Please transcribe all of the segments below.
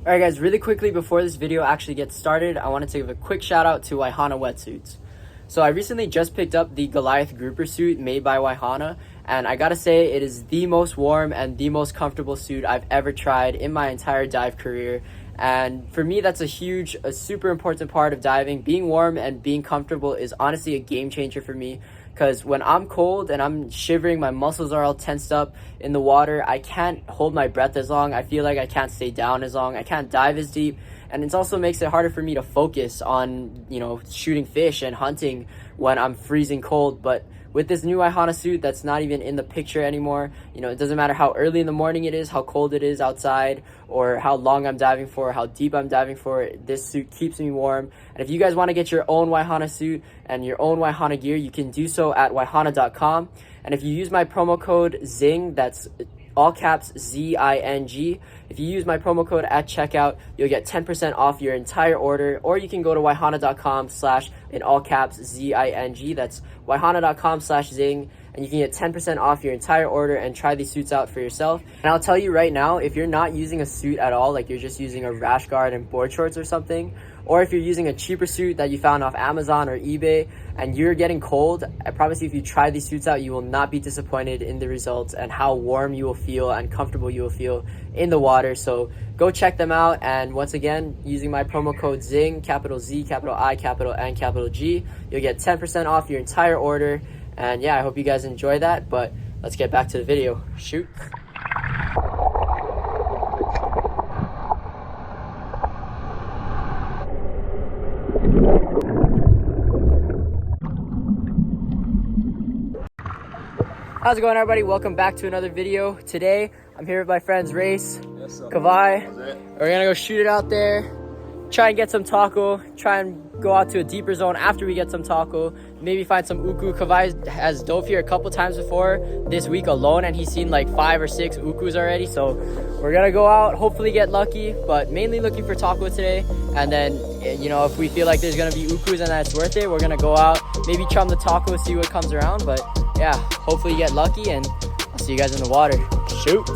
Alright guys, really quickly before this video actually gets started, I wanted to give a quick shout out to Waihana wetsuits. So I recently just picked up the Goliath grouper suit made by Waihana, and I gotta say it is the most warm and the most comfortable suit I've ever tried in my entire dive career. And for me, that's a super important part of diving. Being warm and being comfortable is honestly a game changer for me, because when I'm cold and I'm shivering, my muscles are all tensed up in the water, I can't hold my breath as long. I feel like I can't stay down as long. I can't dive as deep. And it also makes it harder for me to focus on, shooting fish and hunting when I'm freezing cold. But with this new Waihana suit that's not even in the picture anymore, it doesn't matter how early in the morning it is, how cold it is outside, or how long I'm diving for, how deep I'm diving for, this suit keeps me warm. And if you guys want to get your own Waihana suit and your own Waihana gear, you can do so at waihana.com. And if you use my promo code ZING, that's all caps ZING. If you use my promo code at checkout, you'll get 10% off your entire order, or you can go to waihana.com/ in all caps ZING. That's waihana.com/zing, and you can get 10% off your entire order and try these suits out for yourself. And I'll tell you right now, if you're not using a suit at all, like you're just using a rash guard and board shorts or something, or if you're using a cheaper suit that you found off Amazon or eBay and you're getting cold, I promise you, if you try these suits out, you will not be disappointed in the results and how warm you will feel and comfortable you will feel in the water. So go check them out. And once again, using my promo code ZING, capital Z, capital I, capital N, capital G, you'll get 10% off your entire order. And yeah, I hope you guys enjoy that, but let's get back to the video. Shoot. How's it going, everybody? Welcome back to another video. Today, I'm here with my friends Rayse, Kawai. We're gonna go shoot it out there, try and get some taco, try and go out to a deeper zone after we get some taco, maybe find some uku. Kawai has dove here a couple times before this week alone, and he's seen like 5 or 6 ukus already. So we're gonna go out, hopefully get lucky, but mainly looking for taco today. And then, if we feel like there's gonna be ukus and that's worth it, we're gonna go out, maybe chum the taco, see what comes around. But yeah, hopefully get lucky, and I'll see you guys in the water. Shoot.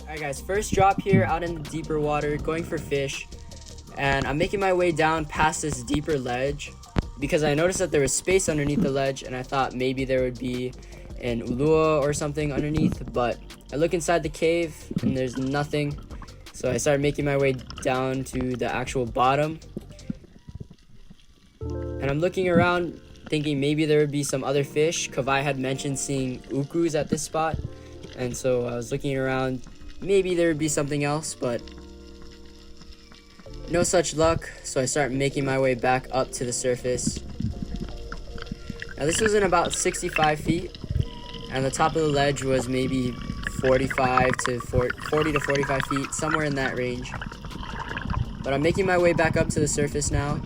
Alright guys, first drop here out in the deeper water, going for fish, and I'm making my way down past this deeper ledge because I noticed that there was space underneath the ledge, and I thought maybe there would be an ulua or something underneath, but I look inside the cave and there's nothing. So I started making my way down to the actual bottom, and I'm looking around thinking maybe there would be some other fish. Kawai had mentioned seeing ukus at this spot, and so I was looking around, maybe there would be something else, but no such luck. So I start making my way back up to the surface. Now this was in about 65 feet, and the top of the ledge was maybe 40 to 45 feet, somewhere in that range. But I'm making my way back up to the surface now,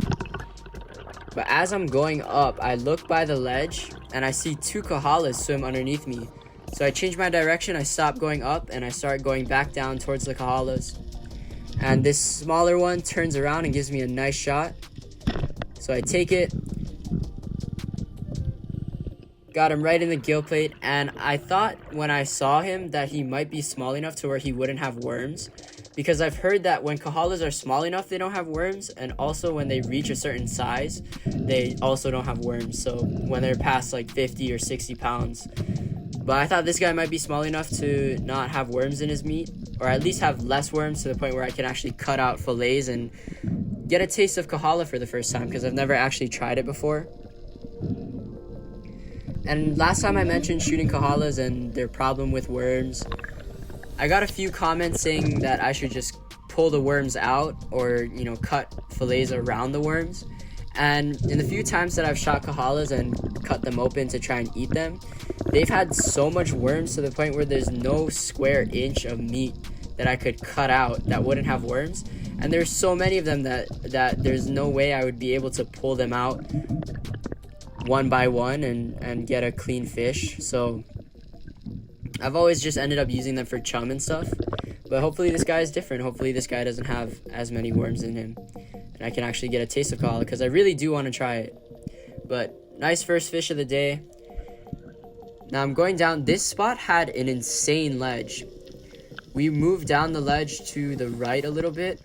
But as I'm going up, I look by the ledge and I see 2 kohalas swim underneath me. So I change my direction, I stop going up, and I start going back down towards the kohalas. And this smaller one turns around and gives me a nice shot. So I take it, got him right in the gill plate, and I thought when I saw him that he might be small enough to where he wouldn't have worms. Because I've heard that when kohalas are small enough, they don't have worms, and also when they reach a certain size, they also don't have worms. So when they're past like 50 or 60 pounds. But I thought this guy might be small enough to not have worms in his meat, or at least have less worms to the point where I can actually cut out fillets and get a taste of kohala for the first time, because I've never actually tried it before. And last time I mentioned shooting kohalas and their problem with worms, I got a few comments saying that I should just pull the worms out, or, you know, cut fillets around the worms. And in the few times that I've shot kohalas and cut them open to try and eat them, they've had so much worms to the point where there's no square inch of meat that I could cut out that wouldn't have worms. And there's so many of them that there's no way I would be able to pull them out one by one and get a clean fish. So I've always just ended up using them for chum and stuff. But hopefully this guy is different. Hopefully this guy doesn't have as many worms in him, and I can actually get a taste of kohala, because I really do want to try it. But nice first fish of the day. Now I'm going down. This spot had an insane ledge. We moved down the ledge to the right a little bit,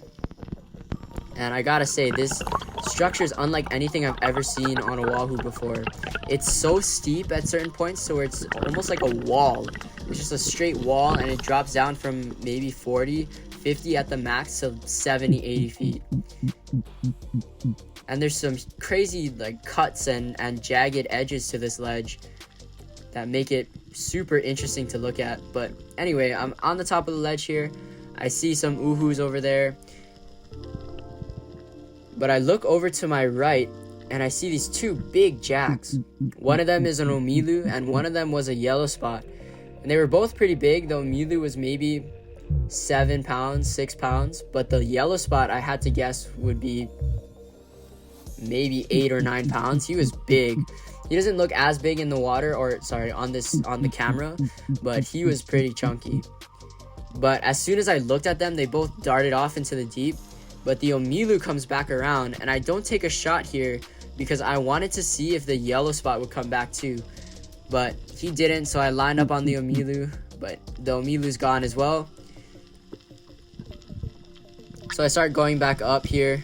and I gotta say, this structure is unlike anything I've ever seen on a wahoo before. It's so steep at certain points to where it's almost like a wall. It's just a straight wall, and it drops down from maybe 40, 50 at the max to 70, 80 feet. And there's some crazy like cuts and jagged edges to this ledge that make it super interesting to look at. But anyway, I'm on the top of the ledge here. I see some uhus over there. But I look over to my right and I see these 2 big jacks. One of them is an omilu and one of them was a yellow spot. And they were both pretty big. The omilu was maybe 7 pounds, 6 pounds. But the yellow spot, I had to guess, would be maybe 8 or 9 pounds. He was big. He doesn't look as big in the water, or sorry, on the camera, but he was pretty chunky. But as soon as I looked at them, they both darted off into the deep. But the omilu comes back around, and I don't take a shot here because I wanted to see if the yellow spot would come back too. But he didn't, so I lined up on the omilu, but the omilu's gone as well. So I start going back up here.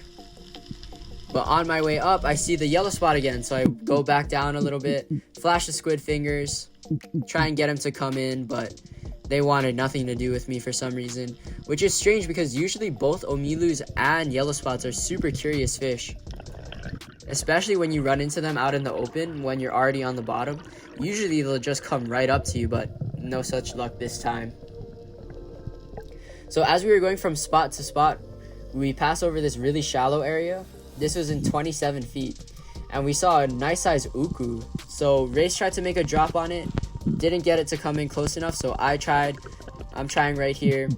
But on my way up, I see the yellow spot again, so I go back down a little bit, flash the squid fingers, try and get him to come in, but they wanted nothing to do with me for some reason, which is strange because usually both omilus and yellow spots are super curious fish, especially when you run into them out in the open when you're already on the bottom. Usually they'll just come right up to you, but no such luck this time. So as we were going from spot to spot, we passed over this really shallow area. This was in 27 feet, and we saw a nice size uku. So Rayse tried to make a drop on it, didn't get it to come in close enough, so I'm trying right here.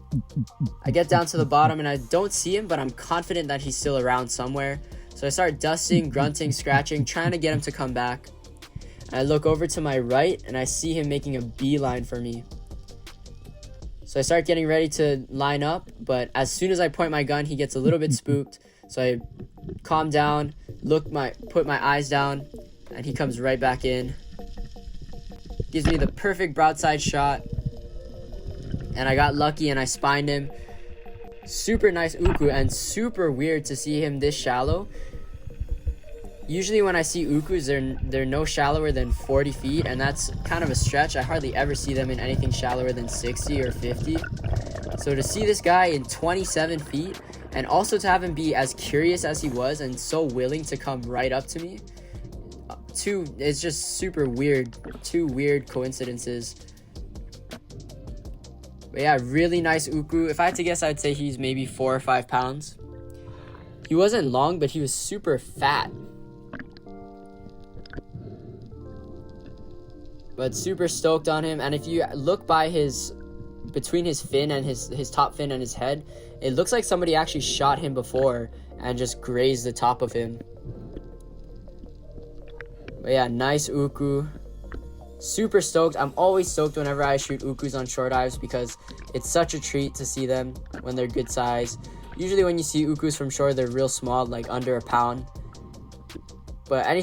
I get down to the bottom and I don't see him, but I'm confident that he's still around somewhere. So I start dusting, grunting, scratching, trying to get him to come back. And I look over to my right and I see him making a beeline for me. So I start getting ready to line up, but as soon as I point my gun, he gets a little bit spooked. So I calm down, put my eyes down, and he comes right back in. Gives me the perfect broadside shot, and I got lucky and I spined him. Super nice uku, and super weird to see him this shallow. Usually when I see ukus, they're no shallower than 40 feet, and that's kind of a stretch. I hardly ever see them in anything shallower than 60 or 50. So to see this guy in 27 feet, and also to have him be as curious as he was and so willing to come right up to me, it's just super weird. 2 weird coincidences. But yeah, really nice uku. If I had to guess, I'd say he's maybe 4 or 5 pounds. He wasn't long, but he was super fat. But super stoked on him. And if you look by between his fin and his top fin and his head, it looks like somebody actually shot him before and just grazed the top of him. But yeah, nice uku. Super stoked. I'm always stoked whenever I shoot ukus on shore dives because it's such a treat to see them when they're good size. Usually when you see ukus from shore, they're real small, like under a pound. But any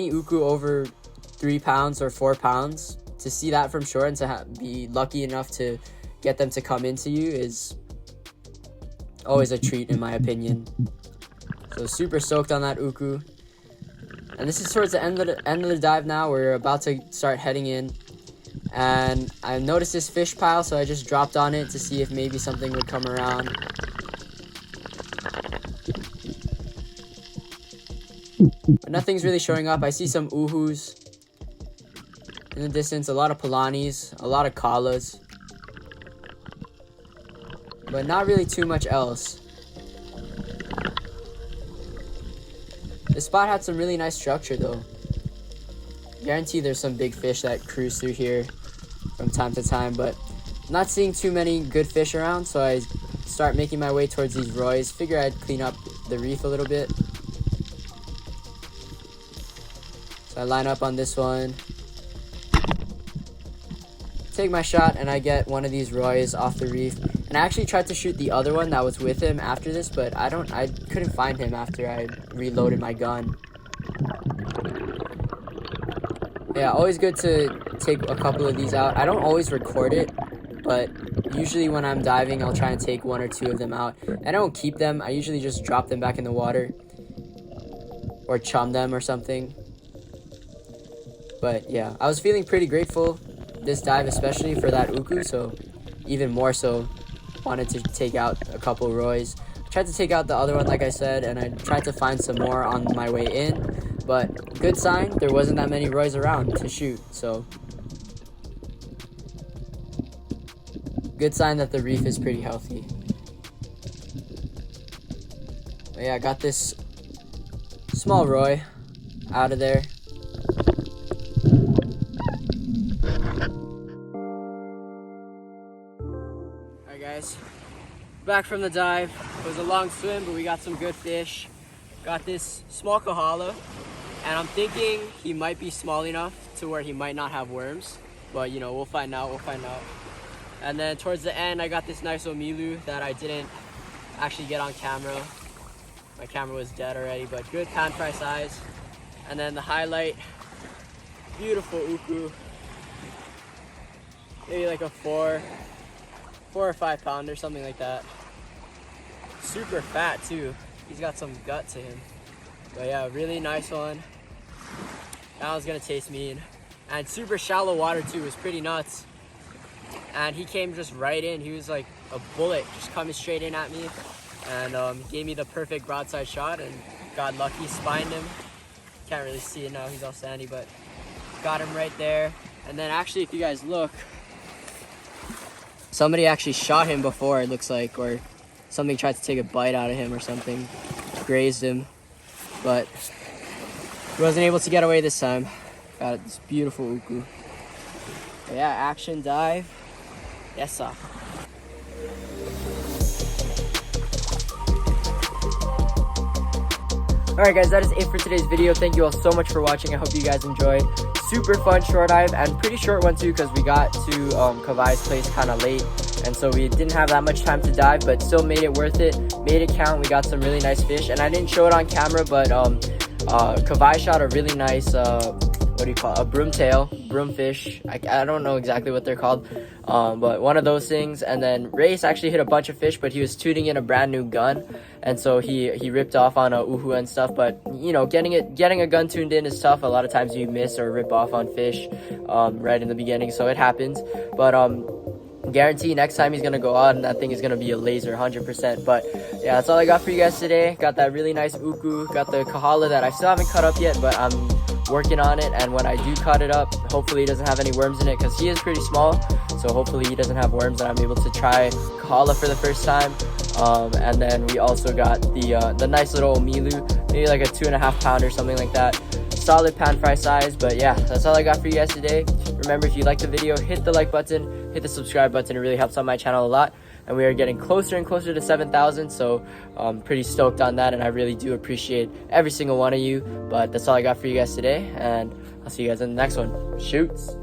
uku over 3 pounds or 4 pounds, to see that from shore and to be lucky enough to get them to come into you is always a treat in my opinion. So super stoked on that uku. And this is towards the end of the dive now. We're about to start heading in. And I noticed this fish pile, so I just dropped on it to see if maybe something would come around. But nothing's really showing up. I see some uhus in the distance, a lot of palanis, a lot of kalas. But not really too much else. This spot had some really nice structure though. Guarantee there's some big fish that cruise through here from time to time, but not seeing too many good fish around, so I start making my way towards these roys. Figure I'd clean up the reef a little bit. So I line up on this one, take my shot, and I get one of these roys off the reef. And I actually tried to shoot the other one that was with him after this, but I couldn't find him after I reloaded my gun. Yeah, always good to take a couple of these out. I don't always record it, but usually when I'm diving, I'll try and take 1 or 2 of them out. I don't keep them. I usually just drop them back in the water or chum them or something. But yeah, I was feeling pretty grateful this dive, especially for that uku, so even more so wanted to take out a couple roys. I tried to take out the other one, like I said, and I tried to find some more on my way in, but good sign, there wasn't that many roys around to shoot, so good sign that the reef is pretty healthy. But yeah, I got this small roy out of there. Alright guys, back from the dive. It was a long swim, but we got some good fish. Got this small kahala, and I'm thinking he might be small enough to where he might not have worms, but you know, we'll find out. And then towards the end, I got this nice omilu that I didn't actually get on camera. My camera was dead already, but good pan fry size. And then the highlight, beautiful uku, maybe like a 4 or 5 pounder, something like that. Super fat too. He's got some gut to him. But yeah, really nice one. That one's gonna taste mean. And super shallow water too. It was pretty nuts. And he came just right in. He was like a bullet, just coming straight in at me. And gave me the perfect broadside shot and got lucky, spined him. Can't really see it now, he's all sandy, but got him right there. And then actually, if you guys look, somebody actually shot him before, it looks like, or something tried to take a bite out of him or something, grazed him, but he wasn't able to get away this time. Got this beautiful uku. But yeah, action dive. Yes, sir. Alright guys, that is it for today's video. Thank you all so much for watching. I hope you guys enjoyed. Super fun shore dive, and pretty short one too, because we got to Kawai's place kind of late, and so we didn't have that much time to dive, but still made it worth it, made it count. We got some really nice fish, and I didn't show it on camera, but Kawai shot a really nice what do you call it? A broomfish. I don't know exactly what they're called, but one of those things. And then Rayse actually hit a bunch of fish, but he was tuning in a brand new gun, and so he ripped off on a uhu and stuff. But you know, getting a gun tuned in is tough. A lot of times you miss or rip off on fish right in the beginning, so it happens. But guarantee next time he's gonna go out and that thing is gonna be a laser 100%. But yeah, that's all I got for you guys today. Got that really nice uku, got the kahala that I still haven't cut up yet, but I'm working on it, and when I do cut it up, hopefully he doesn't have any worms in it, because he is pretty small, so hopefully he doesn't have worms and I'm able to try kahala for the first time. And then we also got the nice little omilu, maybe like a 2.5 pounder, something like that. Solid pan fry size. But yeah, that's all I got for you guys today. Remember, if you liked the video, hit the like button, hit the subscribe button. It really helps out my channel a lot. and we are getting closer and closer to 7,000. So I'm pretty stoked on that, and I really do appreciate every single one of you. But that's all I got for you guys today, and I'll see you guys in the next one. Shoots.